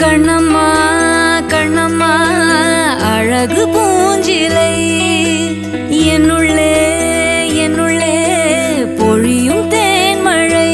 கண்ணம்மா கண்ணம்மா அழகு பூஞ்சிலை என்னுள்ளே என்னுள்ளே பொழியும் தேன்மழை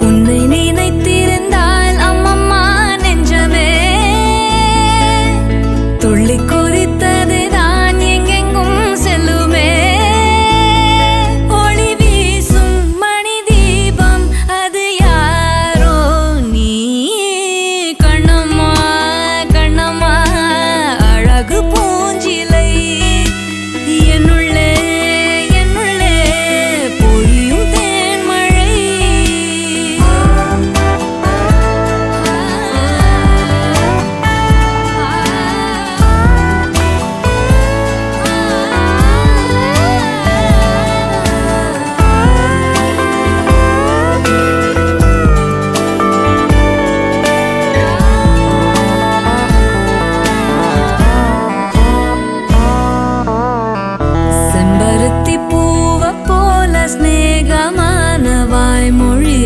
உன்னை நினைத்திருந்தால் அம்மம்மா நெஞ்சமே துள்ளி குறித்தது தான் எங்கெங்கும் செல்லுமே ஒளி வீசும் மணி தீபம் அது யாரோ நீ கண்ணம்மா கண்ணம்மா அழகு பூஞ்சிலை என்னுள்ளே என்னுள்ளே பொழியும் தேன்மழை செம்பருத்தி பூவ போல ஸ்நேகமான வாய்மொழி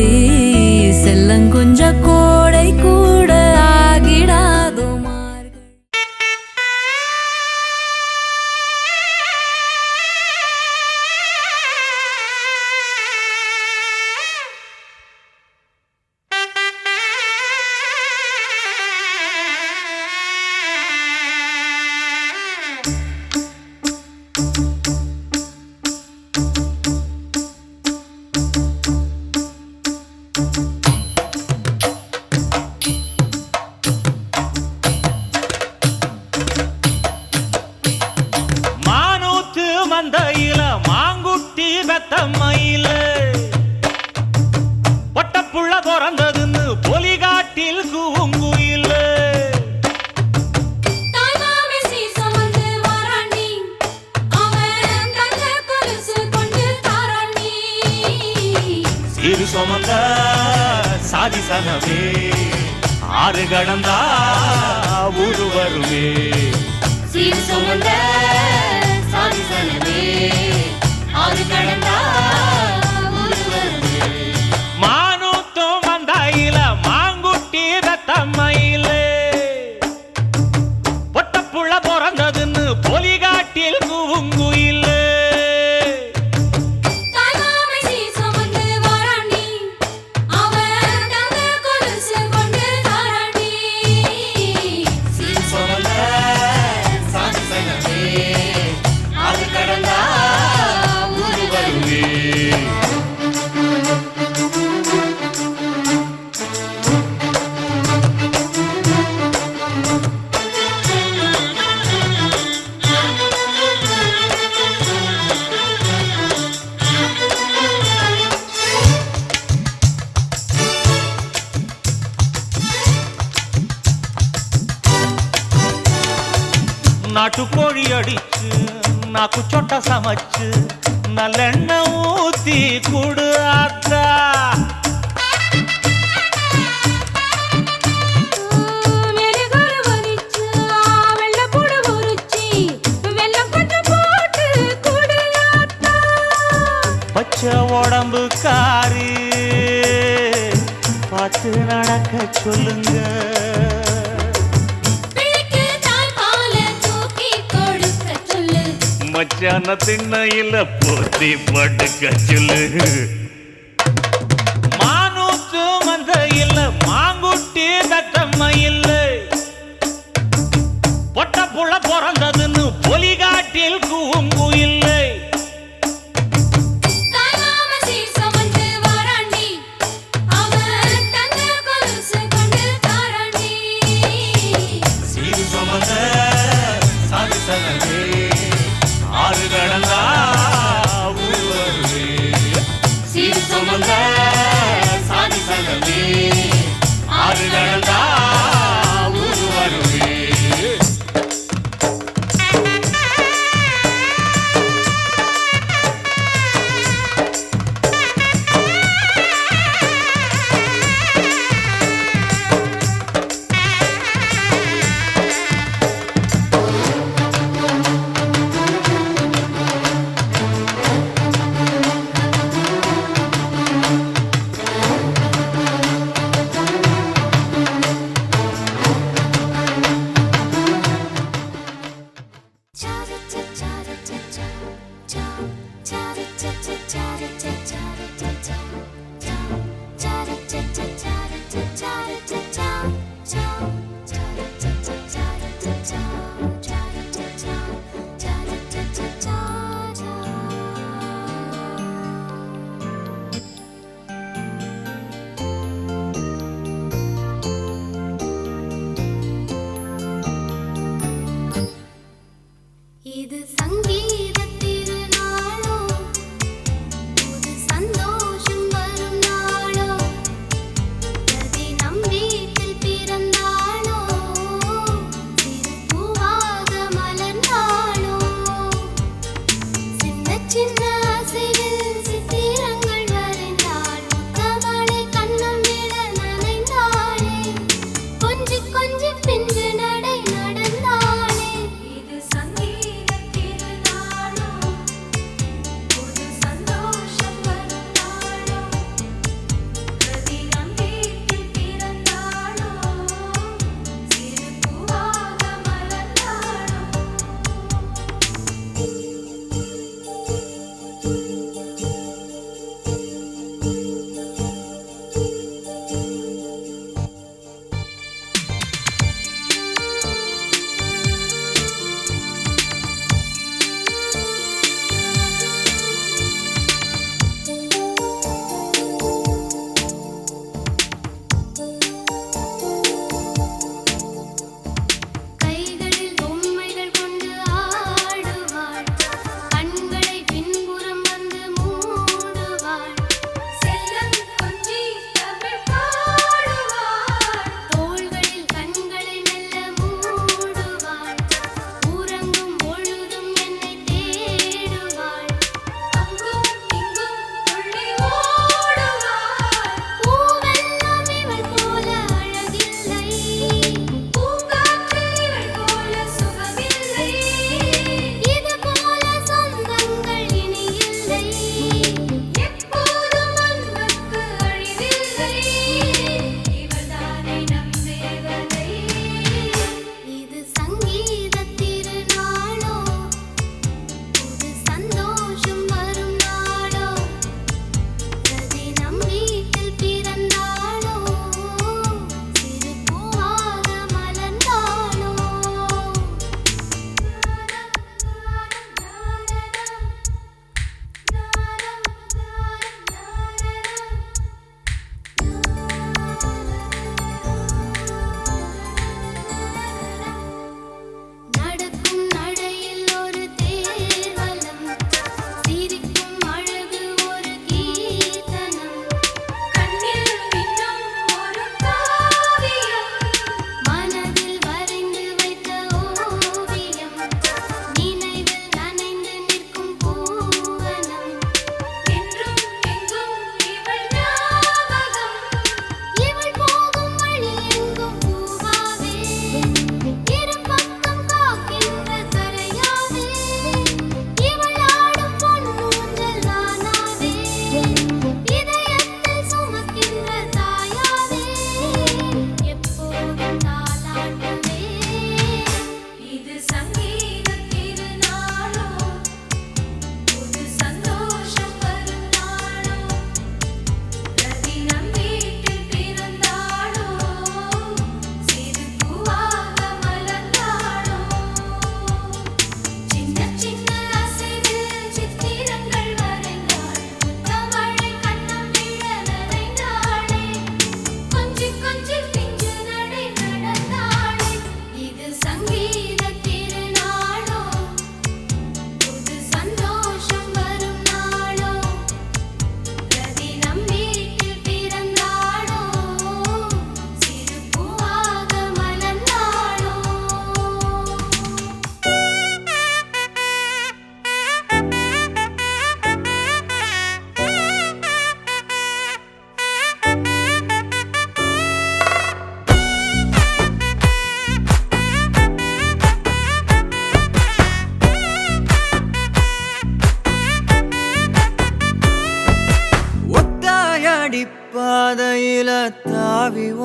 செல்லங்குஞ்ச கோடை கூட ஆகிடாதோ மார்கழி மானூத்து மந்தையில மாங்குட்டி வெத்தம்மையில பொட்டப்புள்ள பிறந்ததுன்னு பொலிகாட்டில் கூங்குயில தாய்மாமே சீசமந்து வாராண்டி அவன் தங்க கொலுசு கொண்டு தாராண்டி சிறு சுமந்த சாதி சனமே ஆறு கடந்தா ஊரு வருமே சீர் சுமந்த சாதிசனமே ஆறு கடந்தா ஊரு வருமே மானூத்து மந்தையில மாங்குட்டி வெத்தம்மையில பொட்டப்புள்ள பிறந்ததுன்னு பொலிகாட்டில் கூங்குயில தாய்மாமே சீசமந்து வாராண்டி அவன் தங்க கொலுசு கொண்டு தாராண்டி சீர் சுமந்த சாதிசனமே ஆறு கடந்தா ஊரு வருமே நாட்டுக்கோழி அடிச்சு நாக்கு சொட்ட சமைச்சு நல்லெண்ணெய் ஊத்தி குடு ஆத்தா மெழுகுல வரிச்சு வெள்ளப்பூடு உரிச்சி வெல்லம் கொஞ்சம் போட்டு குடியாத்தா பச்சை உடம்பு காரி பார்த்து நடக்க சொல்லுங்க பிள்ளைக்கு தாய்ப்பால தூக்கி கொடுக்க சொல்லு மச்சான திண்ணையில போத்தி படுக்க சொல்லு மானூத்து மந்தையில மாங்குட்டி வெத்தம்மையில பொட்டப்புள்ள பிறந்ததுன்னு பொலிகாட்டில் கூங்குயில்லை தாய்மாம சீர் சுமந்து வாராண்டி அவன் தங்க கொலுசு கொண்டு தாராண்டி சீரு சுமந்த சாதி சனமே ஆறு கடந்தா ஊரு வருமே சீர் சுமந்த சாதி சனமே ஆறு கடந்தா ஊரு வருமே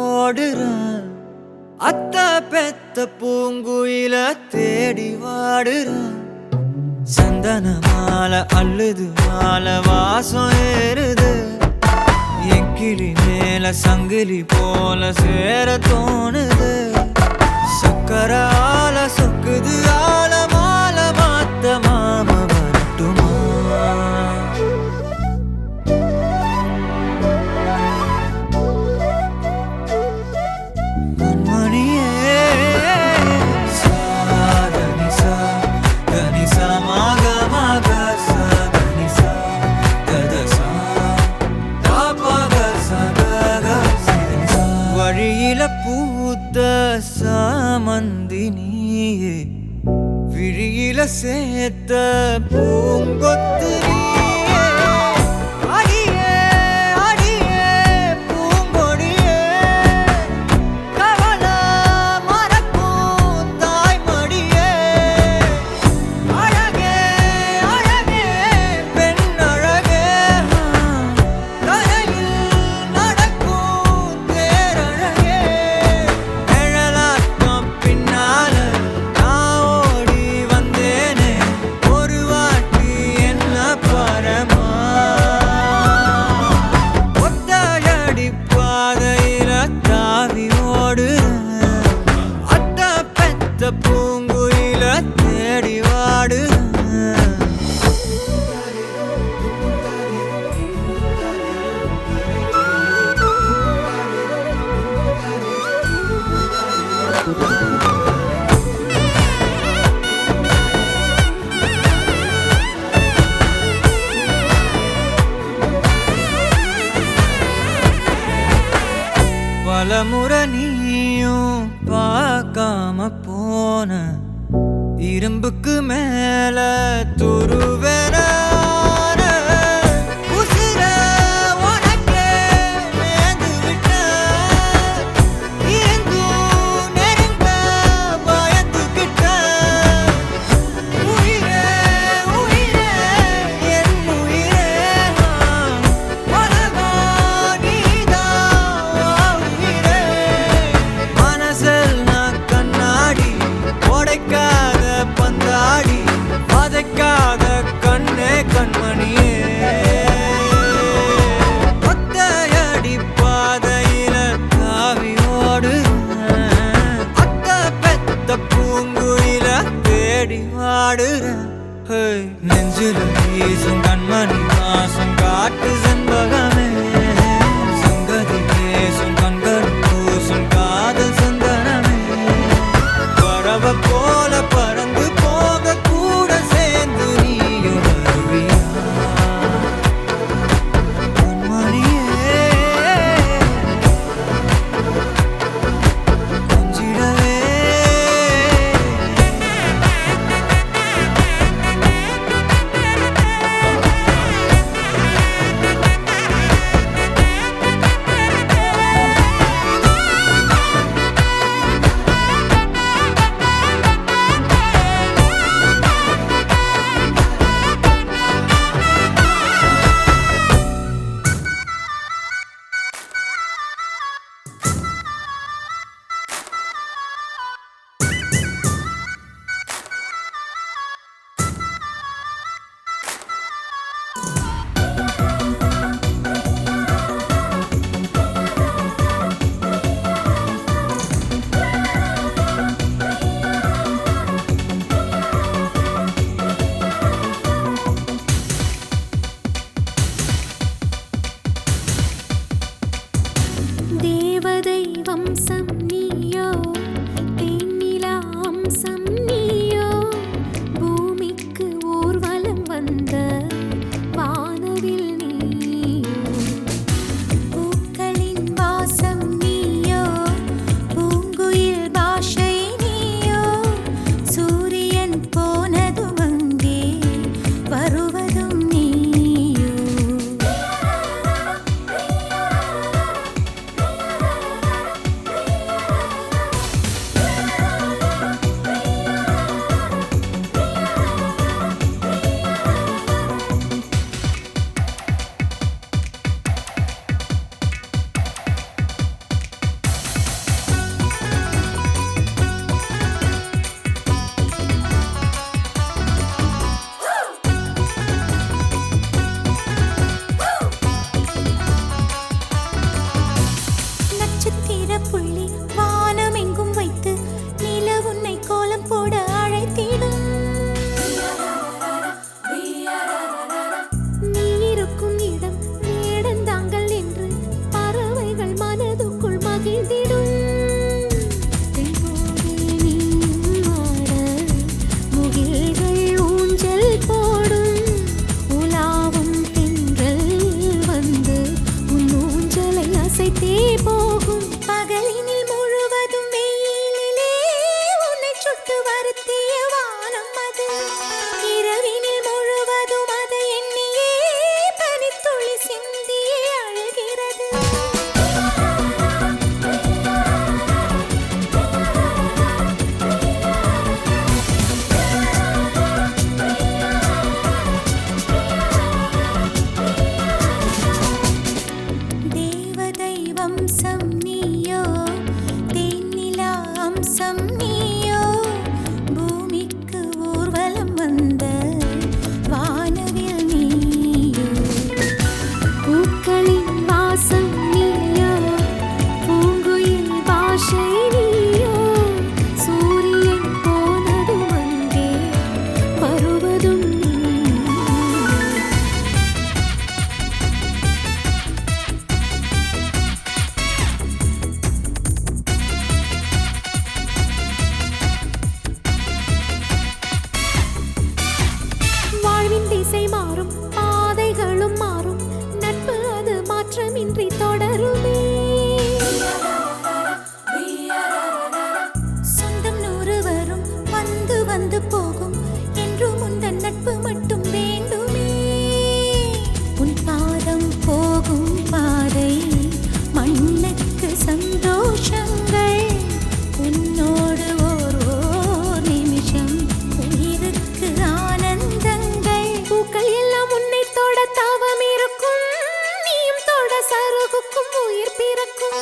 ஓடுறான் அத்த பெத்த பூங்குயில தேடி வாடுறான் சந்தன மாலை அள்ளுது மாலை வாசம் ஏறுது என் கிளி மேல சங்கிலி போல சேர தோணுது சக்கர ஆல சொக்குது ஆல மால மாத்த மாம வரட்டுமா கண்மணியே சாதனி சா கனி சா மாக மாக சா கனி சா தத சா தாபக சகக சிதனி சா வழியில பூத்த சாமந்தி நீயே விழியில சேர்த்த பூங்கொத்து நீயே அடியே அடியே பூங்கொடியே கவல மறக்கும் தாய்மடியே அழகே அழகே பெண் அழகே கரையில் நடக்கும் தேரழகே நிழலாட்டம் பின்னால நான் ஓடி வந்தேனே ஒரு வாட்டி என்ன பரமா ஒத்தையடி பாதையில தாவி ஓடுறேன் அத்த பெத்த பூங்குயில தேடி வாடுறேன் பலமுறை நீயும் பார்க்காம போன இரும்புக்கு மேல துருவென உசிர உனக்கே நேர்ந்து விட்ட இருந்தும் நெருங்க பயந்துகிட்ட உயிரே உயிரே என் உயிரே உலகம் நீதான் உயிரே மனசில் நான் கண்ணாடி உடைக்காத பந்தாடி வதைக்காத கண்ணே கண்மணியே ஒத்தையடி பாதையில தாவி ஓடுறேன் அத்த பெத்த பூங்குயில தேடி வாடுறேன் நெஞ்சில வீசும் கண்மணி வாசம் காட்டு செண்பகமே சங்கதி பேசும் கண்கள் பூசும் காதல் சந்தனமே பறவை போல பறந்து போக கூட சேர்ந்து நீயும் வருவியா கண்மணியே கொஞ்சிடவே தேவதை வம்சம் நீயோ தேனிலா அம்சம் நீயோ பூமிக்கு ஊர்வலம் வந்த வானவில் நீயோ பூக்களின் வாசம் நீயோ பூங்குயில் பாஷை நீயோ சூரியன் போனதும் அங்கே வருவதும் நீயோ மகிழ்ந்திடும் தென்போடு நீயும் ஆட முகில்கள் ஊஞ்சல் போடும் உலாவும் தென்றல் வந்து உன் ஊஞ்சலை அசைத்தே போகும் பகலினில் முழுவதும் வெயிலிலே உன்னை சுட்டு வருத்திய வானம் அது இரவினில் முழுவதும் அதை எண்ணியே பனித்துளி சிந்தியே அழுகிறது தேவதை வம்சம் நீயோ தேனிலா அம்சம் நீயோ பூமிக்கு ஊர்வலம் வந்த வானவில் நீயோ பூக்களின் வாசம் நீயோ பூங்குயில் பாஷை நீயோ சூரியன் போனதும் அங்கே வருவதும் நீயோ வாழ்வின் திசை மாறும் பாதைகளும் மாறும் நட்பு அது மாற்றமின்றி தொடருமே சொந்தம் 100 வரும் வந்து வந்து போகும் என்றும் உந்தன் நட்பு மட்டும் வேண்டுமே உன் பாதம் போகும் பாதை மண்ணுக்கு சந்தோஷங்கள் உன்னோடு ஓர் நிமிஷம் உயிருக்கு ஆனந்தங்கள் பூக்கள் எல்லாம் உன்னை தொட தாவம் இருக்கும் நீயும் தொட சருகுக்கும் உயிர் பிறக்கும்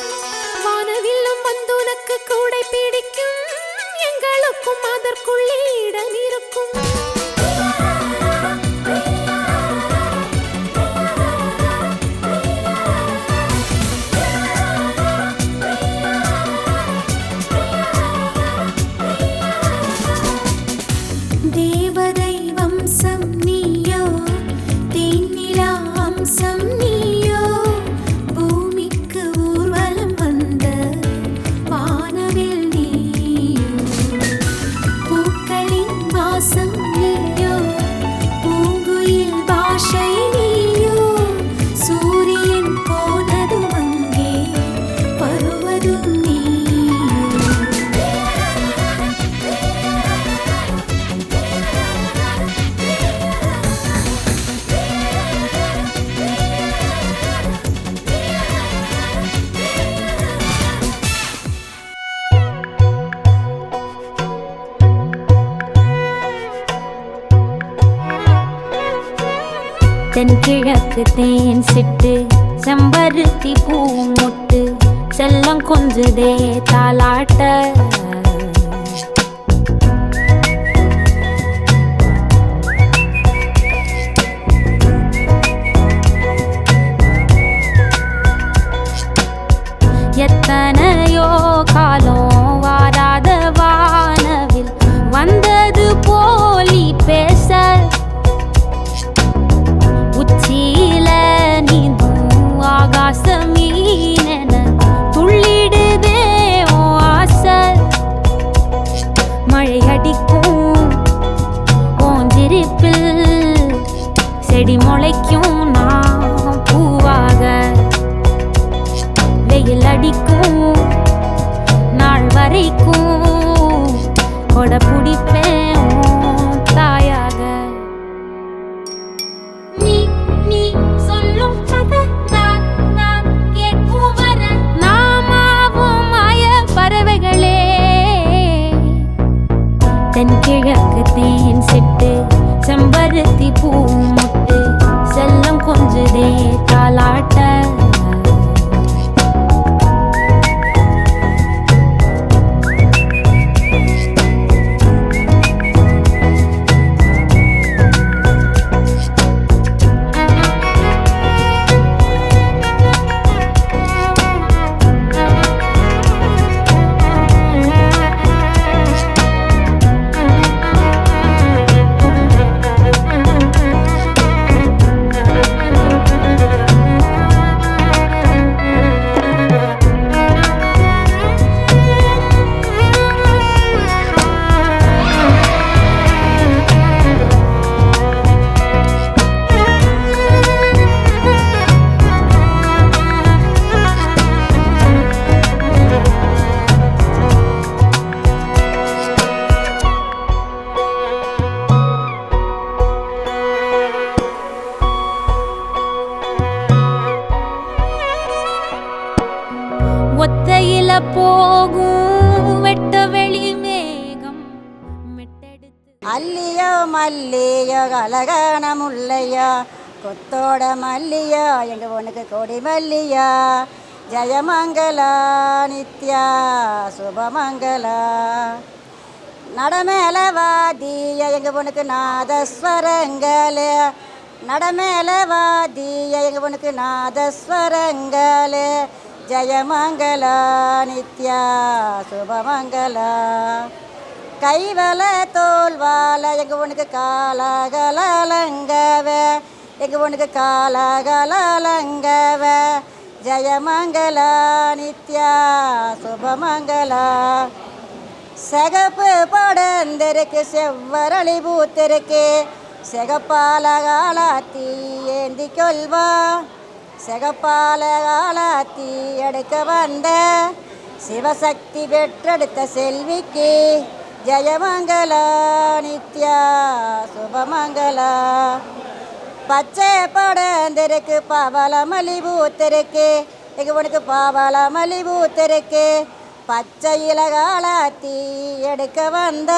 வானவில்லும் வந்து உனக்கு கூடை பிடிக்கும் எங்களுக்கும் அதற்குள்ளே இடம் இருக்கும் தேவதை வம்சம் நீயோ தேனிலா அம்சம் நீயோ பூமிக்கு ஊர்வலம் வந்த வானவில் நீயோ பூக்களின் வாசம் நீயோ பூங்குயில் பாஷை நீயோ சூரியன் போனதும் அங்கே வருவதும் நீயோ தென்கிழக்கு தேன் சிட்டு செம்பருத்தி பூ மொட்டு செல்லம் கொஞ்சுதே தாலாட்ட எத்தனையோ காலம் வாராத வானவில் வந்தது போலி பேச உச்சியில நீந்தும் ஆகாச மீனென துள்ளிடுதே உன் ஆசை மழை அடிக்கும் உன் சிரிப்பில் செடி முளைக்கும் நான் பூவாக வெயில் அடிக்கும் நாள் வரைக்கும் கொடை பிடிப்பேன் உன் தாயாக நீ நீ சொல்லும் கதை நான் கேட்கும் வர நாமாவும் மாய பறவைகளே தென்கிழக்கு தேன் சிட்டு செம்பருத்தி பூ மொட்டு செல்லம் கொஞ்சுதே தாலாட்ட போகும் வெட்ட வெளி மேகம் மெட்டெடுத்து அல்லியோ மல்லியோ கலகான முல்லையோ கொத்தோட மல்லியோ எங்க பொண்ணுக்கு கொடி மல்லியோ ஜெயமங்கலா நித்யா சுபமங்கலா நடமேல வாதிய எங்க பொண்ணுக்கு நாதஸ்வரங்களே நடமேல வாதிய எங்க பொண்ணுக்கு நாதஸ்வரங்களே ஜெயமங்கலா நித்யா சுபமங்கலா கைவல தோல்வால எங்க பொண்ணுக்கு காலகலங்கவே எங்க பொண்ணுக்கு காலகலங்கவே ஜெயமங்கலா நித்யா சுபமங்கலா சிகப்பு படந்திருக்கு செவ்வரளி பூத்திருக்கு சிகப்பால காலாத்தி ஏந்தி கொள்வா சிகப்பால காலாத்தி எடுக்க வந்த சிவசக்தி பெற்றெடுத்த செல்விக்கு ஜெயமங்கலா நித்யா சுபமங்கலா பச்சை படந்திருக்கு பவள மல்லி பூத்திருக்கு எங்க பொண்ணுக்கு பவள மல்லி பூத்திருக்கு பச்சையில காலாத்தி எடுக்க வந்த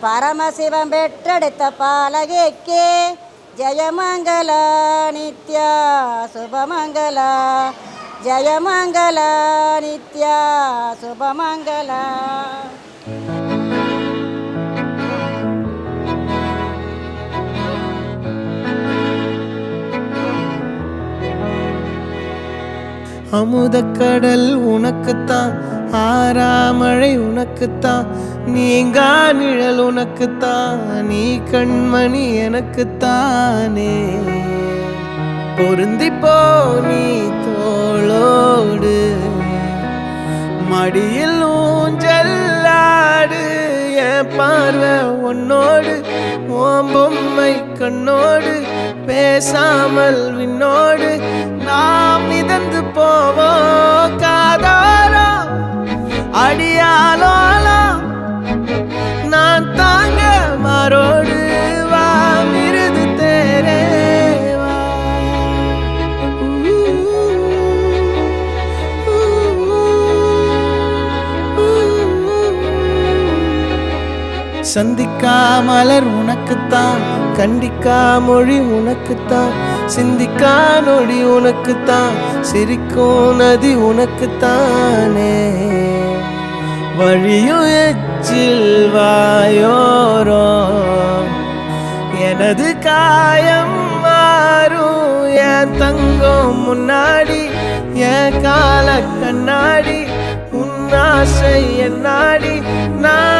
பரமசிவம் பெற்றெடுத்த பாலகைக்கு ஜெயமங்கலா நித்யா சுபமங்கலா ஜெயமங்கலா நித்யா சுபமங்கலா அமுதக்கடல் உனக்குத்தான் ஆறாமழை உனக்குத்தான் நீங்கா நிழல் உனக்குத்தான் நீ கண்மணி எனக்குத்தானே பொருந்திப்போ நீ தோளோடு மடியில் ஊஞ்சல்லாடு என் பார்வை உன்னோடு ஓம் பொம்மை கண்ணோடு பேசாமல் விண்ணோடு நாம் மிதந்து போவோம் காதாரோ அடியாலோலோ நான் தாங்க மாரோடு வா மிருது தேரேவா சந்திக்கா மலர் உனக்குத்தான் கண்டிக்கா மொழி உனக்குத்தான் சிந்திக்கா நொடி உனக்குத்தான் சிரிக்கும் நதி உனக்குத்தானே வழியும் எச்சில் வாயோரோ எனது காயம் மாறும் என் தங்கம் முன்னாடி என் கால கண்ணாடி உன் ஆசை என் நாடி நான்